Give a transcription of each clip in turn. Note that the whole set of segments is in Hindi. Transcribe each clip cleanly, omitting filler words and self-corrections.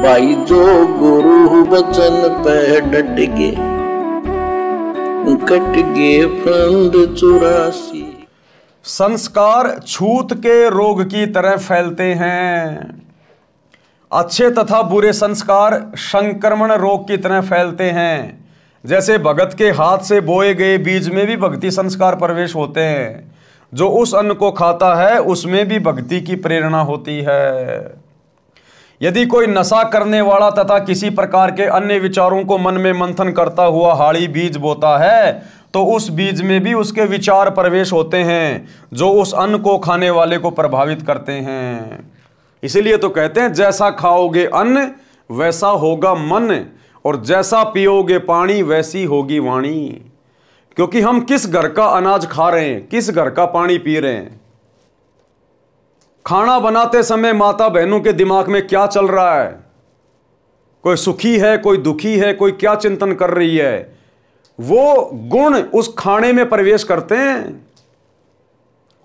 भाई जो गुरु वचन पे डट गे, कट गे फंद 84। संस्कार छूत के रोग की तरह फैलते हैं। अच्छे तथा बुरे संस्कार संक्रमण रोग की तरह फैलते हैं। जैसे भगत के हाथ से बोए गए बीज में भी भक्ति संस्कार प्रवेश होते हैं। जो उस अन्न को खाता है उसमें भी भक्ति की प्रेरणा होती है। यदि कोई नशा करने वाला तथा किसी प्रकार के अन्य विचारों को मन में मंथन करता हुआ हाड़ी बीज बोता है तो उस बीज में भी उसके विचार प्रवेश होते हैं जो उस अन्न को खाने वाले को प्रभावित करते हैं। इसीलिए तो कहते हैं जैसा खाओगे अन्न वैसा होगा मन, और जैसा पियोगे पानी वैसी होगी वाणी। क्योंकि हम किस घर का अनाज खा रहे हैं, किस घर का पानी पी रहे हैं। खाना बनाते समय माता बहनों के दिमाग में क्या चल रहा है, कोई सुखी है, कोई दुखी है, कोई क्या चिंतन कर रही है, वो गुण उस खाने में प्रवेश करते हैं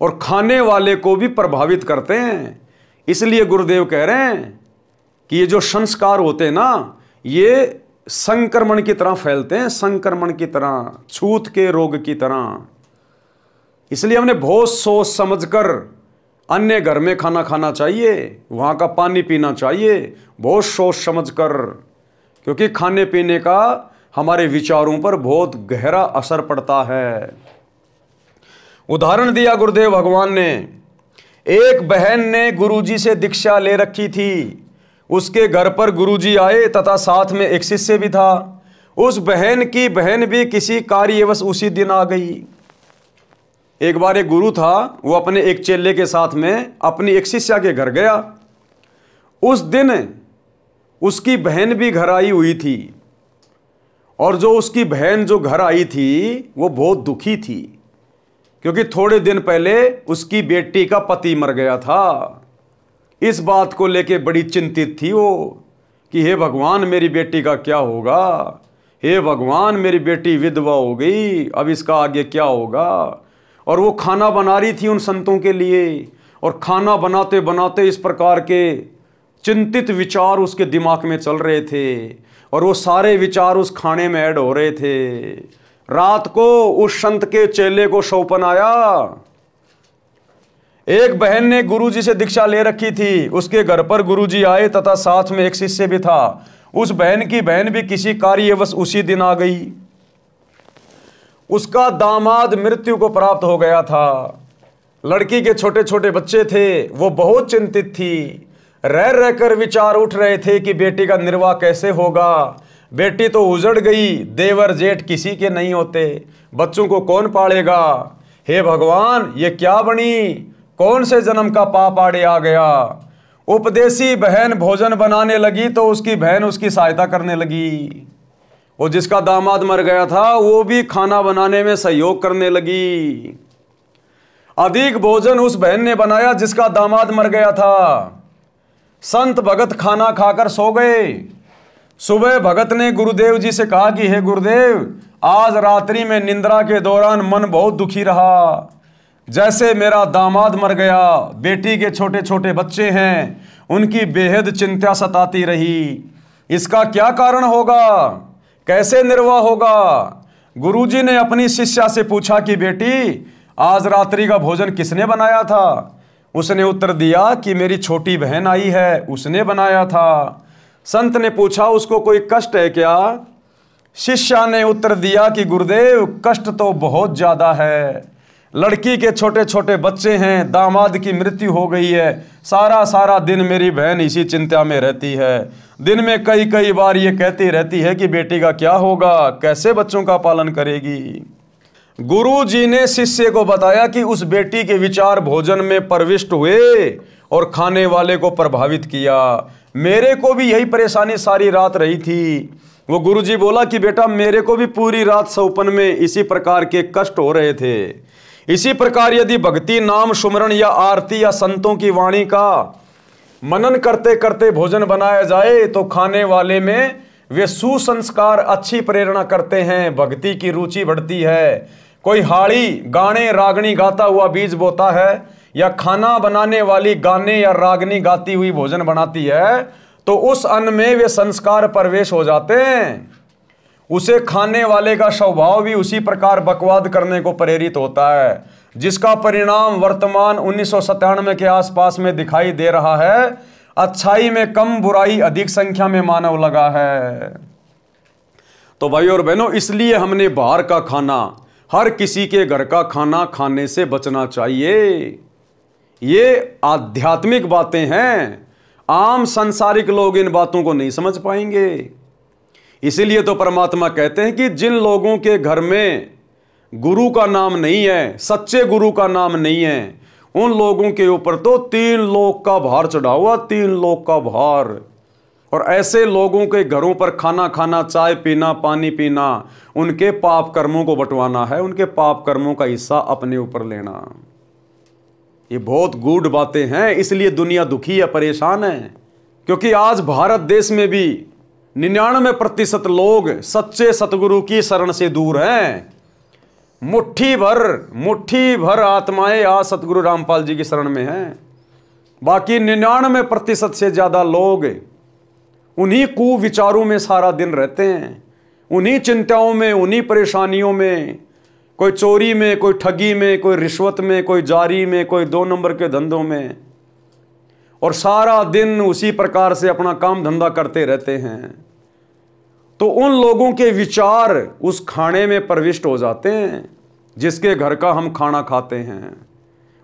और खाने वाले को भी प्रभावित करते हैं। इसलिए गुरुदेव कह रहे हैं कि ये जो संस्कार होते हैं ना, ये संक्रमण की तरह फैलते हैं, संक्रमण की तरह, छूत के रोग की तरह। इसलिए हमने बहुत सोच समझकर अन्य घर में खाना खाना चाहिए, वहाँ का पानी पीना चाहिए, बहुत सोच समझकर, क्योंकि खाने पीने का हमारे विचारों पर बहुत गहरा असर पड़ता है। उदाहरण दिया गुरुदेव भगवान ने। एक बहन ने गुरुजी से दीक्षा ले रखी थी। उसके घर पर गुरुजी आए तथा साथ में एक शिष्य भी था। उस बहन की बहन भी किसी कार्यवश उसी दिन आ गई। एक बार एक गुरु था, वो अपने एक चेले के साथ में अपनी एक शिष्या के घर गया। उस दिन उसकी बहन भी घर आई हुई थी, और जो उसकी बहन जो घर आई थी वो बहुत दुखी थी, क्योंकि थोड़े दिन पहले उसकी बेटी का पति मर गया था। इस बात को लेके बड़ी चिंतित थी वो कि हे भगवान मेरी बेटी का क्या होगा, हे भगवान मेरी बेटी विधवा हो गई, अब इसका आगे क्या होगा। और वो खाना बना रही थी उन संतों के लिए, और खाना बनाते बनाते इस प्रकार के चिंतित विचार उसके दिमाग में चल रहे थे, और वो सारे विचार उस खाने में ऐड हो रहे थे। रात को उस संत के चेले को सौपन आया। एक बहन ने गुरुजी से दीक्षा ले रखी थी, उसके घर पर गुरुजी आए तथा साथ में एक शिष्य भी था। उस बहन की बहन भी किसी कार्यवश उसी दिन आ गई। उसका दामाद मृत्यु को प्राप्त हो गया था। लड़की के छोटे छोटे बच्चे थे, वो बहुत चिंतित थी। रह रहकर विचार उठ रहे थे कि बेटी का निर्वाह कैसे होगा। बेटी तो उजड़ गई, देवर जेठ किसी के नहीं होते, बच्चों को कौन पालेगा। हे भगवान ये क्या बनी, कौन से जन्म का पाप आड़े आ गया। उपदेशी बहन भोजन बनाने लगी तो उसकी बहन उसकी सहायता करने लगी। वो जिसका दामाद मर गया था वो भी खाना बनाने में सहयोग करने लगी। अधिक भोजन उस बहन ने बनाया जिसका दामाद मर गया था। संत भगत खाना खाकर सो गए। सुबह भगत ने गुरुदेव जी से कहा कि हे गुरुदेव, आज रात्रि में निंद्रा के दौरान मन बहुत दुखी रहा। जैसे मेरा दामाद मर गया, बेटी के छोटे छोटे बच्चे हैं, उनकी बेहद चिंता सताती रही। इसका क्या कारण होगा, कैसे निर्वाह होगा। गुरुजी ने अपनी शिष्या से पूछा कि बेटी आज रात्रि का भोजन किसने बनाया था। उसने उत्तर दिया कि मेरी छोटी बहन आई है, उसने बनाया था। संत ने पूछा उसको कोई कष्ट है क्या। शिष्या ने उत्तर दिया कि गुरुदेव कष्ट तो बहुत ज़्यादा है। लड़की के छोटे छोटे बच्चे हैं, दामाद की मृत्यु हो गई है, सारा दिन मेरी बहन इसी चिंता में रहती है। दिन में कई बार ये कहती रहती है कि बेटी का क्या होगा, कैसे बच्चों का पालन करेगी। गुरु जी ने शिष्य को बताया कि उस बेटी के विचार भोजन में प्रविष्ट हुए और खाने वाले को प्रभावित किया। मेरे को भी यही परेशानी सारी रात रही थी। वो गुरुजी बोला कि बेटा मेरे को भी पूरी रात सौपन में इसी प्रकार के कष्ट हो रहे थे। इसी प्रकार यदि भक्ति नाम सुमरण या आरती या संतों की वाणी का मनन करते करते भोजन बनाया जाए तो खाने वाले में वे सुसंस्कार अच्छी प्रेरणा करते हैं, भक्ति की रुचि बढ़ती है। कोई हाड़ी गाने रागनी गाता हुआ बीज बोता है या खाना बनाने वाली गाने या रागनी गाती हुई भोजन बनाती है तो उस अन्न में वे संस्कार प्रवेश हो जाते हैं। उसे खाने वाले का स्वभाव भी उसी प्रकार बकवाद करने को प्रेरित होता है, जिसका परिणाम वर्तमान 1997 के आसपास में दिखाई दे रहा है। अच्छाई में कम, बुराई अधिक संख्या में मानव लगा है। तो भाई और बहनों, इसलिए हमने बाहर का खाना, हर किसी के घर का खाना खाने से बचना चाहिए। ये आध्यात्मिक बातें हैं, आम संसारिक लोग इन बातों को नहीं समझ पाएंगे। इसीलिए तो परमात्मा कहते हैं कि जिन लोगों के घर में गुरु का नाम नहीं है, सच्चे गुरु का नाम नहीं है, उन लोगों के ऊपर तो 3 लोक का भार चढ़ा हुआ, 3 लोक का भार। और ऐसे लोगों के घरों पर खाना खाना, चाय पीना, पानी पीना, उनके पाप कर्मों को बंटवाना है, उनके पाप कर्मों का हिस्सा अपने ऊपर लेना। ये बहुत गूढ़ बातें हैं। इसलिए दुनिया दुखी है, परेशान है, क्योंकि आज भारत देश में भी 99% लोग सच्चे सतगुरु की शरण से दूर हैं। मुट्ठी भर आत्माएं आज सतगुरु रामपाल जी की शरण में हैं। बाकी 99% से ज्यादा लोग उन्हीं कुविचारों में सारा दिन रहते हैं, उन्हीं चिंताओं में, उन्हीं परेशानियों में, कोई चोरी में, कोई ठगी में, कोई रिश्वत में, कोई जारी में, कोई 2 नंबर के धंधों में, और सारा दिन उसी प्रकार से अपना काम धंधा करते रहते हैं। तो उन लोगों के विचार उस खाने में प्रविष्ट हो जाते हैं जिसके घर का हम खाना खाते हैं,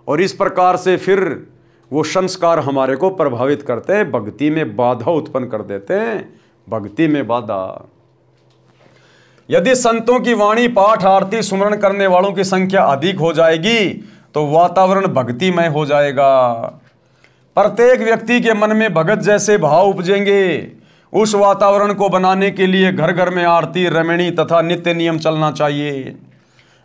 और इस प्रकार से फिर वो संस्कार हमारे को प्रभावित करते हैं, भक्ति में बाधा उत्पन्न कर देते हैं। भक्ति में बाधा। यदि संतों की वाणी, पाठ, आरती, सुमरण करने वालों की संख्या अधिक हो जाएगी तो वातावरण भक्तिमय हो जाएगा। प्रत्येक व्यक्ति के मन में भगत जैसे भाव उपजेंगे। उस वातावरण को बनाने के लिए घर घर में आरती, रमणी तथा नित्य नियम चलना चाहिए।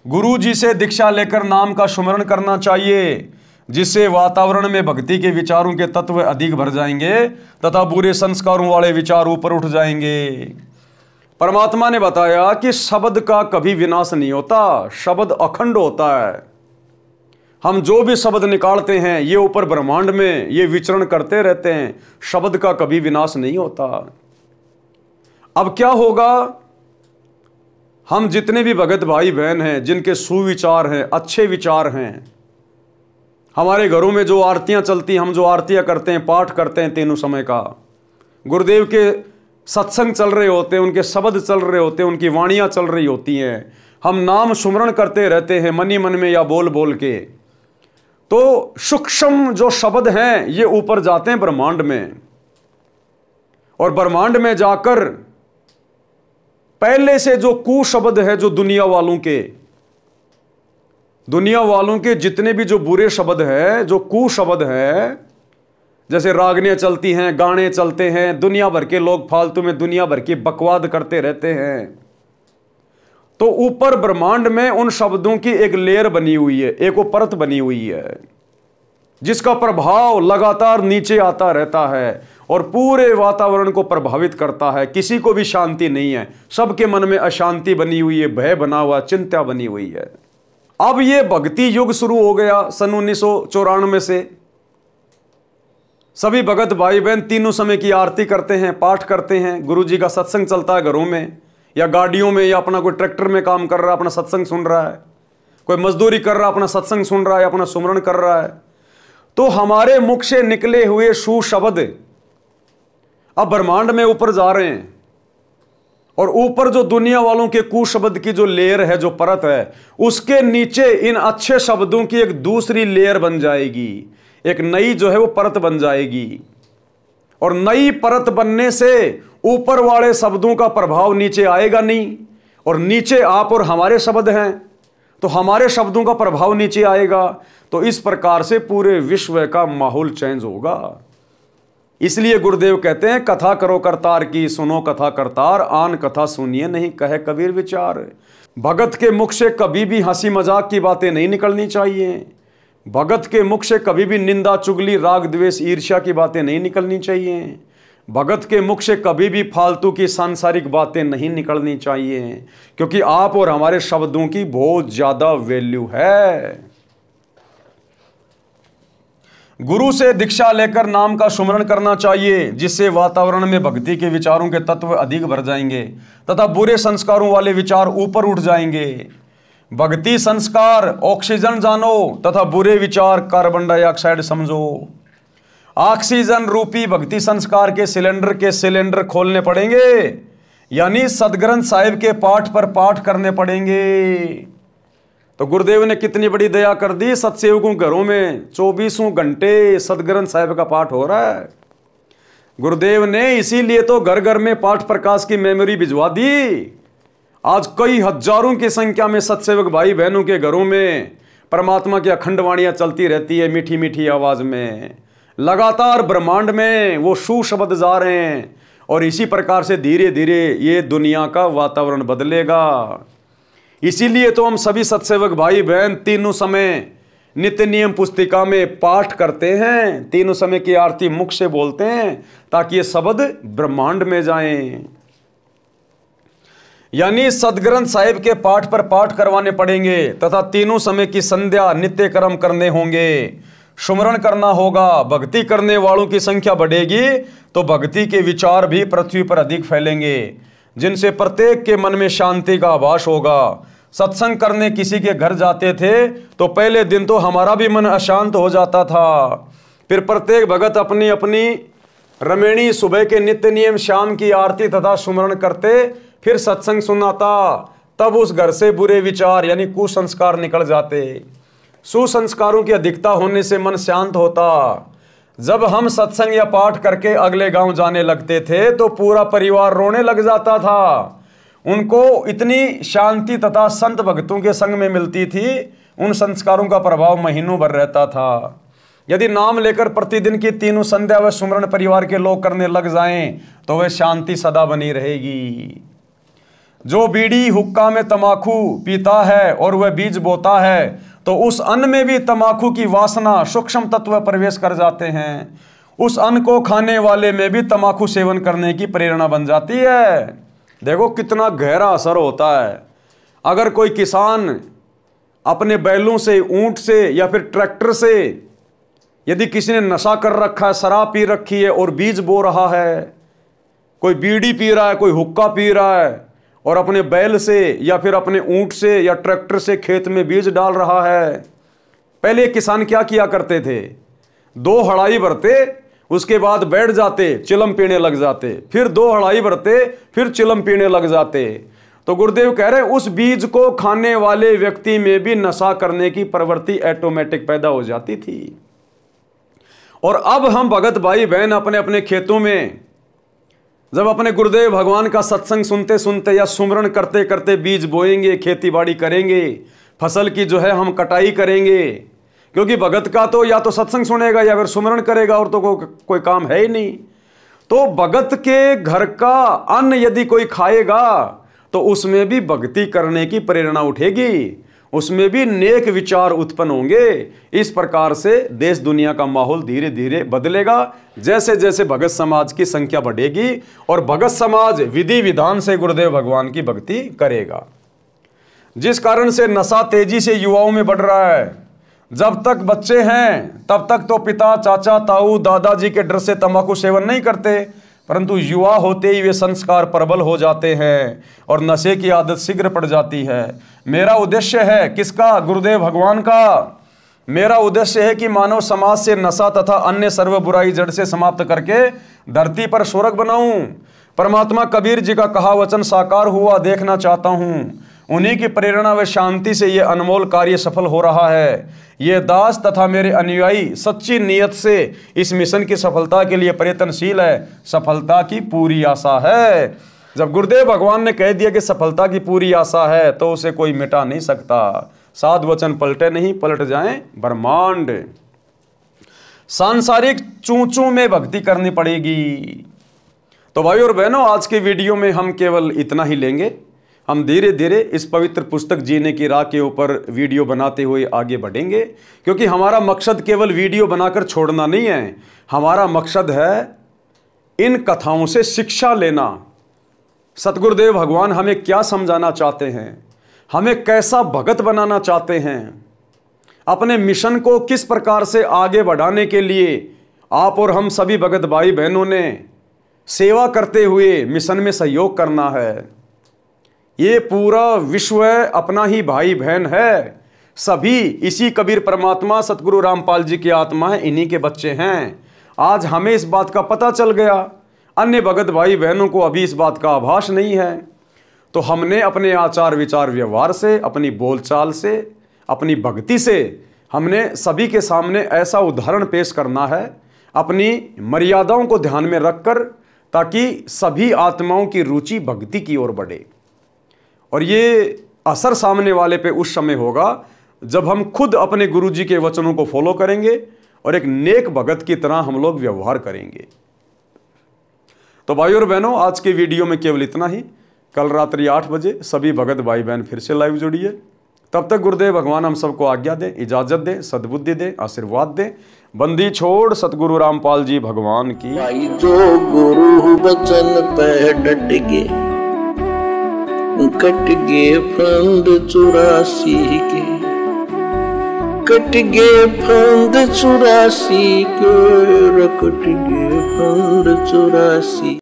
गुरु जी से दीक्षा लेकर नाम का सुमरण करना चाहिए, जिससे वातावरण में भक्ति के विचारों के तत्व अधिक भर जाएंगे तथा बुरे संस्कारों वाले विचार ऊपर उठ जाएंगे। परमात्मा ने बताया कि शब्द का कभी विनाश नहीं होता, शब्द अखंड होता है। हम जो भी शब्द निकालते हैं ये ऊपर ब्रह्मांड में ये विचरण करते रहते हैं, शब्द का कभी विनाश नहीं होता। अब क्या होगा, हम जितने भी भगत भाई बहन हैं, जिनके सुविचार हैं, अच्छे विचार हैं, हमारे घरों में जो आरतियां चलती, हम जो आरतियां करते हैं, पाठ करते हैं तीनों समय का, गुरुदेव के सत्संग चल रहे होते हैं, उनके शब्द चल रहे होते हैं, उनकी वाणियां चल रही होती हैं, हम नाम सुमरण करते रहते हैं मन ही मन में या बोल बोल के, तो सूक्ष्म जो शब्द हैं ये ऊपर जाते हैं ब्रह्मांड में, और ब्रह्मांड में जाकर पहले से जो कुशब्द है, जो दुनिया वालों के जितने भी जो बुरे शब्द है, जो कुशब्द है, जैसे रागनियां चलती हैं, गाने चलते हैं, दुनिया भर के लोग फालतू में दुनिया भर की बकवाद करते रहते हैं, तो ऊपर ब्रह्मांड में उन शब्दों की एक लेयर बनी हुई है, एक वो परत बनी हुई है, जिसका प्रभाव लगातार नीचे आता रहता है और पूरे वातावरण को प्रभावित करता है। किसी को भी शांति नहीं है, सबके मन में अशांति बनी हुई है, भय बना हुआ, चिंता बनी हुई है। अब ये भक्ति युग शुरू हो गया सन 1994 से। सभी भगत भाई बहन तीनों समय की आरती करते हैं, पाठ करते हैं, गुरु जी का सत्संग चलता है घरों में या गाड़ियों में, या अपना कोई ट्रैक्टर में काम कर रहा है, अपना सत्संग सुन रहा है, कोई मजदूरी कर रहा है, अपना सत्संग सुन रहा है, अपना सुमरण कर रहा है। तो हमारे मुख से निकले हुए सुशब्द अब ब्रह्मांड में ऊपर जा रहे हैं, और ऊपर जो दुनिया वालों के कुशब्द की जो लेयर है, जो परत है, उसके नीचे इन अच्छे शब्दों की एक दूसरी लेयर बन जाएगी, एक नई जो है वो परत बन जाएगी। और नई परत बनने से ऊपर वाले शब्दों का प्रभाव नीचे आएगा नहीं, और नीचे आप और हमारे शब्द हैं तो हमारे शब्दों का प्रभाव नीचे आएगा। तो इस प्रकार से पूरे विश्व का माहौल चेंज होगा। इसलिए गुरुदेव कहते हैं, कथा करो करतार की, सुनो कथा करतार, आन कथा सुनिए नहीं कहे कबीर विचार। भगत के मुख से कभी भी हंसी मजाक की बातें नहीं निकलनी चाहिए। भगत के मुख से कभी भी निंदा, चुगली, राग, द्वेष, ईर्ष्या की बातें नहीं निकलनी चाहिए। भगत के मुख से कभी भी फालतू की सांसारिक बातें नहीं निकलनी चाहिए, क्योंकि आप और हमारे शब्दों की बहुत ज्यादा वैल्यू है। गुरु से दीक्षा लेकर नाम का सुमरण करना चाहिए, जिससे वातावरण में भक्ति के विचारों के तत्व अधिक भर जाएंगे तथा बुरे संस्कारों वाले विचार ऊपर उठ जाएंगे। भक्ति संस्कार ऑक्सीजन जानो तथा बुरे विचार कार्बन डाइऑक्साइड समझो। ऑक्सीजन रूपी भक्ति संस्कार के सिलेंडर खोलने पड़ेंगे, यानी सदग्रंथ साहिब के पाठ पर पाठ करने पड़ेंगे। तो गुरुदेव ने कितनी बड़ी दया कर दी, सत्सेवकों घरों में 24 घंटे सदग्रंथ साहिब का पाठ हो रहा है। गुरुदेव ने इसीलिए तो घर घर में पाठ प्रकाश की मेमोरी भिजवा दी। आज कई हजारों की संख्या में सत्सेवक भाई बहनों के घरों में परमात्मा की अखंड वाणियां चलती रहती है, मीठी मीठी आवाज में। लगातार ब्रह्मांड में वो सुशब्द जा रहे हैं और इसी प्रकार से धीरे धीरे ये दुनिया का वातावरण बदलेगा। इसीलिए तो हम सभी सत्सेवक भाई बहन तीनों समय नित्य नियम पुस्तिका में पाठ करते हैं, तीनों समय की आरती मुख से बोलते हैं, ताकि ये शब्द ब्रह्मांड में जाएं। यानी सदग्रंथ साहिब के पाठ पर पाठ करवाने पड़ेंगे तथा तीनों समय की संध्या नित्य कर्म करने होंगे, सुमरण करना होगा। भक्ति करने वालों की संख्या बढ़ेगी तो भक्ति के विचार भी पृथ्वी पर अधिक फैलेंगे, जिनसे प्रत्येक के मन में शांति का आभास होगा। सत्संग करने किसी के घर जाते थे तो पहले दिन तो हमारा भी मन अशांत हो जाता था, फिर प्रत्येक भगत अपनी अपनी रमेणी सुबह के नित्य नियम शाम की आरती तथा सुमरण करते, फिर सत्संग सुनाता, तब उस घर से बुरे विचार यानी कुसंस्कार निकल जाते। सुसंस्कारों की अधिकता होने से मन शांत होता। जब हम सत्संग या पाठ करके अगले गांव जाने लगते थे तो पूरा परिवार रोने लग जाता था। उनको इतनी शांति तथा संत भक्तों के संग में मिलती थी, उन संस्कारों का प्रभाव महीनों भर रहता था। यदि नाम लेकर प्रतिदिन की तीनों संध्या व सुमरण परिवार के लोग करने लग जाएं तो वह शांति सदा बनी रहेगी। जो बीड़ी हुक्का में तमाकू पीता है और वह बीज बोता है तो उस अन्न में भी तमाकू की वासना सूक्ष्म तत्व प्रवेश कर जाते हैं। उस अन्न को खाने वाले में भी तमाकू सेवन करने की प्रेरणा बन जाती है। देखो कितना गहरा असर होता है। अगर कोई किसान अपने बैलों से, ऊंट से या फिर ट्रैक्टर से, यदि किसी ने नशा कर रखा है, शराब पी रखी है और बीज बो रहा है, कोई बीड़ी पी रहा है, कोई हुक्का पी रहा है और अपने बैल से या फिर अपने ऊंट से या ट्रैक्टर से खेत में बीज डाल रहा है। पहले किसान क्या किया करते थे, 2 हड़ाई भरते, उसके बाद बैठ जाते, चिलम पीने लग जाते, फिर 2 हड़ाई भरते, फिर चिलम पीने लग जाते। तो गुरुदेव कह रहे हैं उस बीज को खाने वाले व्यक्ति में भी नशा करने की प्रवृत्ति ऑटोमेटिक पैदा हो जाती थी। और अब हम भगत भाई बहन अपने अपने खेतों में जब अपने गुरुदेव भगवान का सत्संग सुनते सुनते या सुमरण करते करते बीज बोएंगे, खेती बाड़ी करेंगे, फसल की जो है हम कटाई करेंगे, क्योंकि भगत का तो या तो सत्संग सुनेगा या फिर सुमरण करेगा और तो कोई काम है ही नहीं। तो भगत के घर का अन्न यदि कोई खाएगा तो उसमें भी भक्ति करने की प्रेरणा उठेगी, उसमें भी नेक विचार उत्पन्न होंगे। इस प्रकार से देश दुनिया का माहौल धीरे धीरे बदलेगा जैसे जैसे भगत समाज की संख्या बढ़ेगी और भगत समाज विधि विधान से गुरुदेव भगवान की भक्ति करेगा। जिस कारण से नशा तेजी से युवाओं में बढ़ रहा है। जब तक बच्चे हैं तब तक तो पिता, चाचा, ताऊ, दादाजी के डर से तंबाकू सेवन नहीं करते, परंतु युवा होते ही वे संस्कार प्रबल हो जाते हैं और नशे की आदत शीघ्र पड़ जाती है। मेरा उद्देश्य है किसका? गुरुदेव भगवान का। मेरा उद्देश्य है कि मानव समाज से नशा तथा अन्य सर्व बुराई जड़ से समाप्त करके धरती पर स्वर्ग बनाऊं। परमात्मा कबीर जी का कहा वचन साकार हुआ देखना चाहता हूं। उन्हीं की प्रेरणा व शांति से ये अनमोल कार्य सफल हो रहा है। ये दास तथा मेरे अनुयायी सच्ची नीयत से इस मिशन की सफलता के लिए प्रयत्नशील है। सफलता की पूरी आशा है। जब गुरुदेव भगवान ने कह दिया कि सफलता की पूरी आशा है तो उसे कोई मिटा नहीं सकता। साध वचन पलटे नहीं, पलट जाएं ब्रह्मांड। सांसारिक चूचू में भक्ति करनी पड़ेगी। तो भाई और बहनों, आज के वीडियो में हम केवल इतना ही लेंगे। हम धीरे धीरे इस पवित्र पुस्तक जीने की राह के ऊपर वीडियो बनाते हुए आगे बढ़ेंगे, क्योंकि हमारा मकसद केवल वीडियो बनाकर छोड़ना नहीं है। हमारा मकसद है इन कथाओं से शिक्षा लेना। सतगुरुदेव भगवान हमें क्या समझाना चाहते हैं, हमें कैसा भगत बनाना चाहते हैं। अपने मिशन को किस प्रकार से आगे बढ़ाने के लिए आप और हम सभी भगत भाई बहनों ने सेवा करते हुए मिशन में सहयोग करना है। ये पूरा विश्व अपना ही भाई बहन है, सभी इसी कबीर परमात्मा सतगुरु रामपाल जी की आत्मा है, इन्हीं के बच्चे हैं। आज हमें इस बात का पता चल गया, अन्य भगत भाई बहनों को अभी इस बात का आभास नहीं है। तो हमने अपने आचार विचार व्यवहार से, अपनी बोलचाल से, अपनी भक्ति से हमने सभी के सामने ऐसा उदाहरण पेश करना है, अपनी मर्यादाओं को ध्यान में रखकर, ताकि सभी आत्माओं की रुचि भक्ति की ओर बढ़े। और ये असर सामने वाले पे उस समय होगा जब हम खुद अपने गुरु जी के वचनों को फॉलो करेंगे और एक नेक भगत की तरह हम लोग व्यवहार करेंगे। तो भाई और बहनों, आज के वीडियो में केवल इतना ही। कल रात्रि 8 बजे सभी भगत भाई बहन फिर से लाइव जुड़िए। तब तक गुरुदेव भगवान हम सबको आज्ञा दें, इजाजत दें, सद्बुद्धि दें, आशीर्वाद दें। बंदी छोड़ सतगुरु रामपाल जी भगवान की। भाई जो गुरु बचन पे डट गे, कट गे फंद 84 के, कट गे फंद 84 के, कट गे फंद 84।